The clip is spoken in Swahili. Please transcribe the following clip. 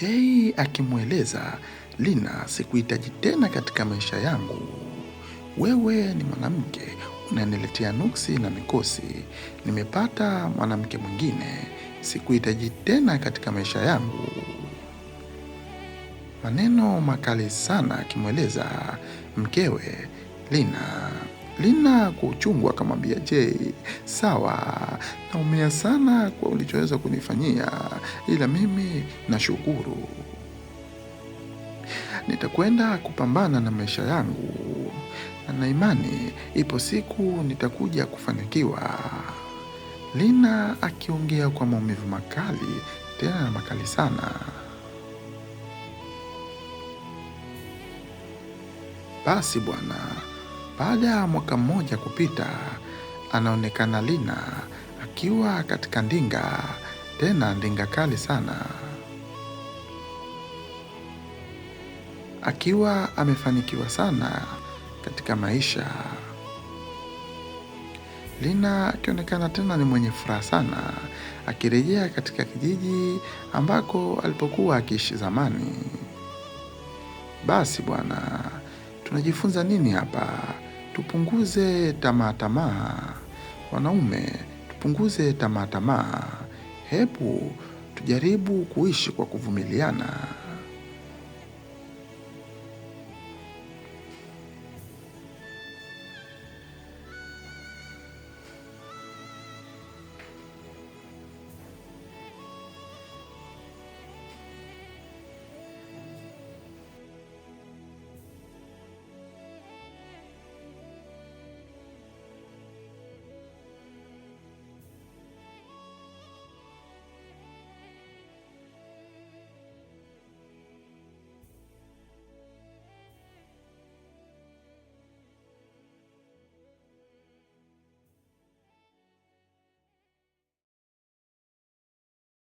Jay akimweleza Lina, sikuhitaji tena katika maisha yangu. Wewe ni mwanamke, unaniletea nuksi na mikosi. Nimepata mwanamke mwingine, sikuhitaji tena katika maisha yangu. Maneno makali sana akimweleza mkewe Lina. Lina kwa uchungu akamwambia Jay, sawa, naumia sana kwa ulichoweza kunifanyia, ila mimi nashukuru. Nitakwenda kupambana na maisha yangu na imani ipo siku nitakuja kufanikiwa. Lina akiongea kwa maumivu makali, tena makali sana. Basi bwana, baada ya mwaka mmoja kupita, anaonekana Lina akiwa katika ndinga, tena ndinga kali sana. Akiwa amefanikiwa sana katika maisha. Lina akionekana tena ni mwenye furaha sana, akirejea katika kijiji ambako alipokuwa akiishi zamani. Basi bwana, tunajifunza nini hapa? Tupunguze tamaa. Wanaume, tupunguze tamaa. Hebu tujaribu kuishi kwa kuvumiliana.